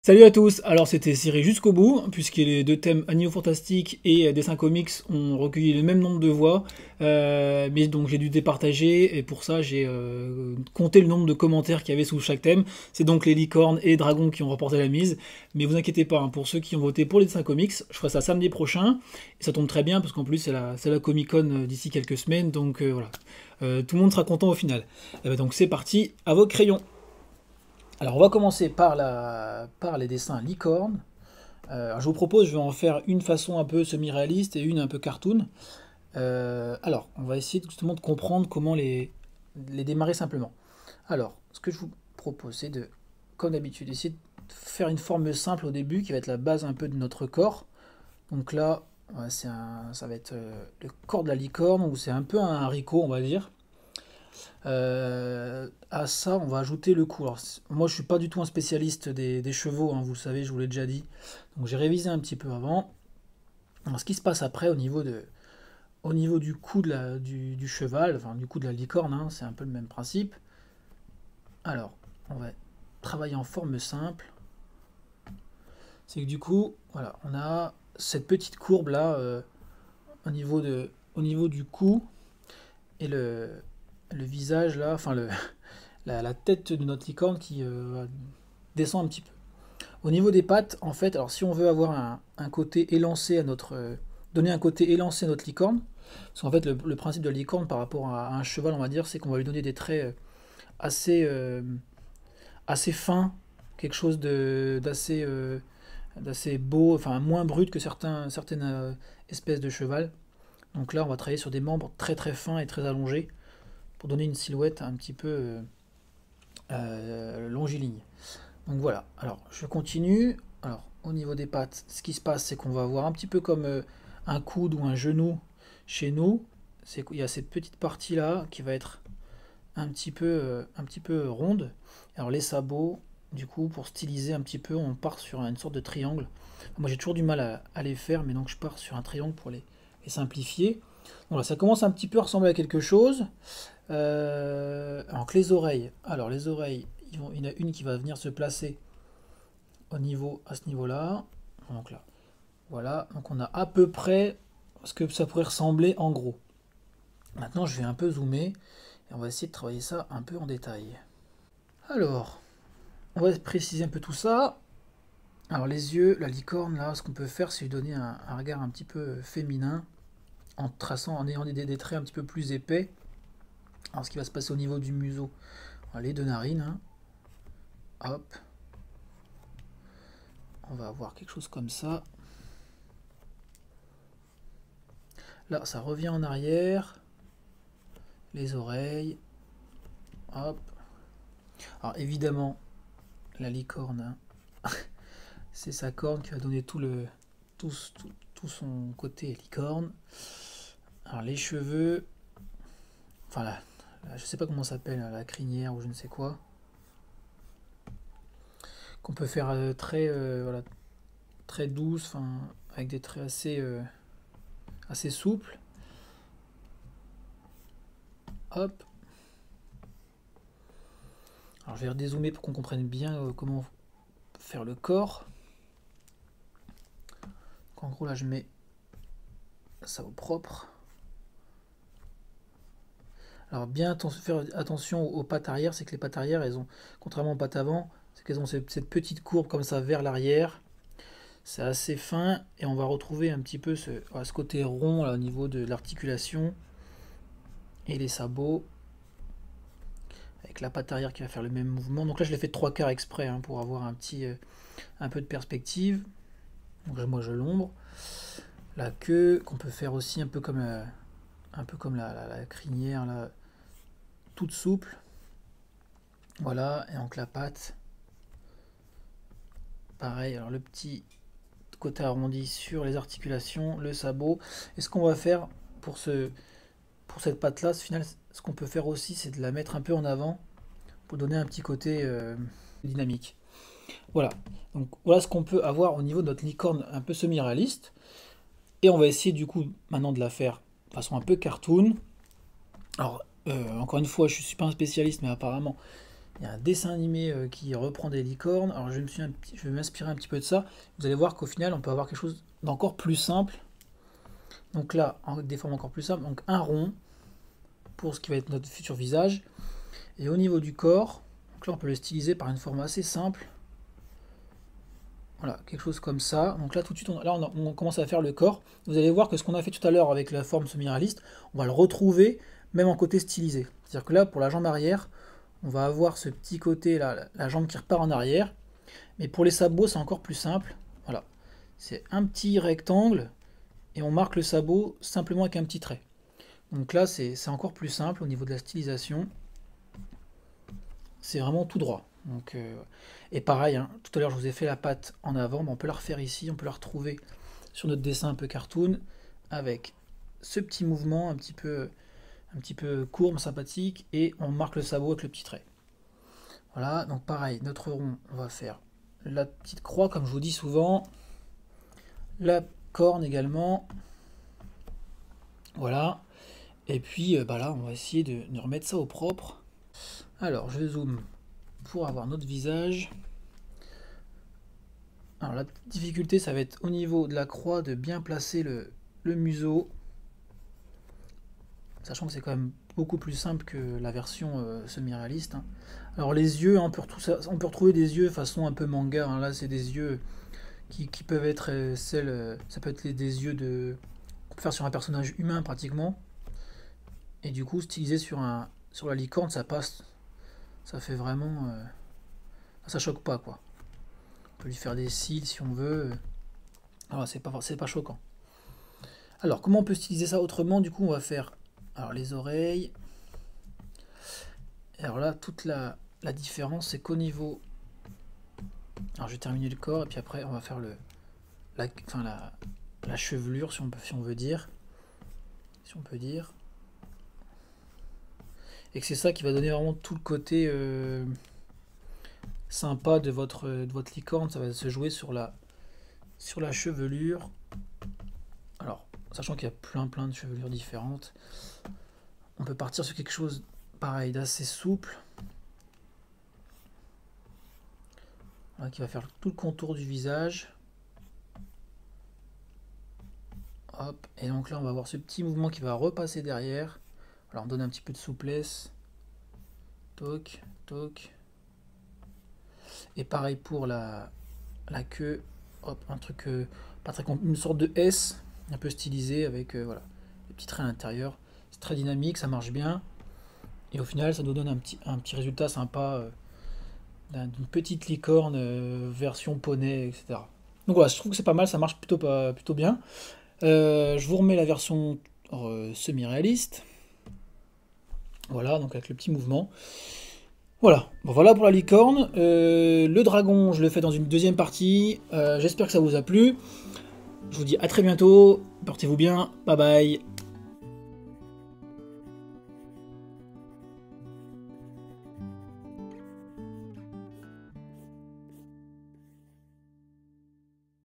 Salut à tous, alors c'était serré jusqu'au bout, puisque les deux thèmes animaux fantastiques et dessin comics ont recueilli le même nombre de voix, mais donc j'ai dû départager, et pour ça j'ai compté le nombre de commentaires qu'il y avait sous chaque thème. C'est donc les licornes et les dragons qui ont remporté la mise, mais vous inquiétez pas, hein, pour ceux qui ont voté pour les dessins comics, je ferai ça samedi prochain, et ça tombe très bien, parce qu'en plus c'est la Comic-Con d'ici quelques semaines, donc voilà. Tout le monde sera content au final. Et ben donc c'est parti, à vos crayons. Alors on va commencer par les dessins licornes. Alors, je vous propose, je vais en faire une façon un peu semi-réaliste et une un peu cartoon. Alors, on va essayer justement de comprendre comment les démarrer simplement. Alors, ce que je vous propose, c'est de, comme d'habitude, essayer de faire une forme simple au début qui va être la base un peu de notre corps. Donc là, ouais, ça va être le corps de la licorne, ou c'est un peu un haricot, on va dire. À ça, on va ajouter le cou. Alors, moi, je suis pas du tout un spécialiste des chevaux, hein, vous le savez, je vous l'ai déjà dit. Donc, j'ai révisé un petit peu avant. Alors, ce qui se passe après au niveau du cou du cheval, enfin du cou de la licorne, hein, c'est un peu le même principe. Alors, on va travailler en forme simple. C'est que du coup, voilà, on a cette petite courbe là au niveau du cou et le visage là, enfin la tête de notre licorne qui descend un petit peu. Au niveau des pattes, en fait, alors si on veut avoir un côté élancé à notre. Donner un côté élancé à notre licorne, parce qu'en fait, le principe de la licorne par rapport à un cheval, on va dire, c'est qu'on va lui donner des traits assez, assez fins, quelque chose d'assez beau, enfin moins brut que certaines espèces de cheval. Donc là, on va travailler sur des membres très très fins et très allongés pour donner une silhouette un petit peu longiligne. Donc voilà, alors je continue. Alors au niveau des pattes, ce qui se passe, c'est qu'on va avoir un petit peu comme un coude ou un genou chez nous. C'est qu'il y a cette petite partie là qui va être un petit peu ronde. Alors les sabots, du coup, pour styliser un petit peu, on part sur une sorte de triangle. Moi j'ai toujours du mal à les faire, mais donc je pars sur un triangle pour les simplifier. Voilà, ça commence un petit peu à ressembler à quelque chose. Alors que les oreilles, il y en a une qui va venir se placer à ce niveau-là. Donc là, voilà. Donc on a à peu près ce que ça pourrait ressembler en gros. Maintenant, je vais un peu zoomer et on va essayer de travailler ça un peu en détail. Alors, on va préciser un peu tout ça. Alors les yeux, la licorne, là, ce qu'on peut faire, c'est lui donner un regard un petit peu féminin en traçant, en ayant des traits un petit peu plus épais. Alors ce qui va se passer au niveau du museau, les deux narines, hein. Hop, on va avoir quelque chose comme ça. Là, ça revient en arrière. Les oreilles. Hop. Alors évidemment, la licorne, hein, c'est sa corne qui va donner tout son côté licorne. Alors les cheveux, enfin je sais pas comment ça s'appelle, la crinière ou je ne sais quoi, qu'on peut faire voilà, très douce, enfin avec des traits assez souples. Hop. Alors je vais redézoomer pour qu'on comprenne bien comment faire le corps. Donc, en gros là je mets ça au propre. Alors bien faire attention aux pattes arrière, c'est que les pattes arrière, elles ont, contrairement aux pattes avant, c'est qu'elles ont cette petite courbe comme ça vers l'arrière. C'est assez fin et on va retrouver un petit peu ce côté rond là, au niveau de l'articulation et les sabots. Avec la patte arrière qui va faire le même mouvement. Donc là je l'ai fait de 3/4 exprès, hein, pour avoir un peu de perspective. Donc moi je l'ombre. La queue qu'on peut faire aussi un peu comme la crinière là, toute souple. Voilà, et donc la patte. Pareil, alors le petit côté arrondi sur les articulations, le sabot. Et ce qu'on va faire pour cette patte là, ce qu'on peut faire aussi, c'est de la mettre un peu en avant pour donner un petit côté dynamique. Voilà, donc voilà ce qu'on peut avoir au niveau de notre licorne un peu semi-réaliste. Et on va essayer du coup maintenant de la faire de façon un peu cartoon. Alors, encore une fois, je ne suis pas un spécialiste, mais apparemment, Il y a un dessin animé qui reprend des licornes. Alors je vais m'inspirer un petit peu de ça. Vous allez voir qu'au final, on peut avoir quelque chose d'encore plus simple. Donc là, des formes encore plus simples. Donc un rond pour ce qui va être notre futur visage. Et au niveau du corps, donc là, on peut le styliser par une forme assez simple. Voilà, quelque chose comme ça. Donc là, tout de suite, on commence à faire le corps. Vous allez voir que ce qu'on a fait tout à l'heure avec la forme semi-réaliste, on va le retrouver même en côté stylisé. C'est-à-dire que là, pour la jambe arrière, on va avoir ce petit côté là, la jambe qui repart en arrière. Mais pour les sabots, c'est encore plus simple. Voilà, c'est un petit rectangle et on marque le sabot simplement avec un petit trait. Donc là, c'est encore plus simple au niveau de la stylisation. C'est vraiment tout droit. Donc, et pareil, hein, tout à l'heure je vous ai fait la patte en avant, mais on peut la refaire ici, on peut la retrouver sur notre dessin un peu cartoon, avec ce petit mouvement un petit peu courbe, sympathique, et on marque le sabot avec le petit trait. Voilà, donc pareil, notre rond, on va faire la petite croix, comme je vous dis souvent, la corne également, voilà, et puis bah là, on va essayer de remettre ça au propre. Alors, je zoome pour avoir notre visage. Alors la difficulté, ça va être au niveau de la croix de bien placer le museau, sachant que c'est quand même beaucoup plus simple que la version semi-réaliste. Hein. Alors les yeux, on peut retrouver des yeux façon un peu manga. Hein. Là, c'est des yeux qui peuvent être ça peut être des yeux qu'on peut faire sur un personnage humain pratiquement. Et du coup, stylisé sur la licorne, ça passe. Ça fait vraiment, ça choque pas quoi. On peut lui faire des cils si on veut. Alors c'est pas choquant. Alors comment on peut styliser ça autrement? Du coup on va faire alors les oreilles. Et alors là toute la différence c'est qu'au niveau. Alors je vais terminer le corps et puis après on va faire la chevelure si on veut dire. Si on peut dire. Et que c'est ça qui va donner vraiment tout le côté sympa de votre licorne. Ça va se jouer sur la chevelure. Alors, sachant qu'il y a plein de chevelures différentes, on peut partir sur quelque chose pareil d'assez souple. Voilà, qui va faire tout le contour du visage. Hop, et donc là on va avoir ce petit mouvement qui va repasser derrière. Alors on donne un petit peu de souplesse. Toc, toc. Et pareil pour la queue. Hop, un truc pas très une sorte de S, un peu stylisé avec voilà, les petits traits à l'intérieur. C'est très dynamique, ça marche bien. Et au final, ça nous donne un petit résultat sympa d'une petite licorne version poney, etc. Donc voilà, je trouve que c'est pas mal, ça marche plutôt bien. Je vous remets la version semi-réaliste. Voilà, donc avec le petit mouvement. Voilà, bon, voilà pour la licorne. Le dragon, je le fais dans une deuxième partie. J'espère que ça vous a plu. Je vous dis à très bientôt. Portez-vous bien. Bye bye.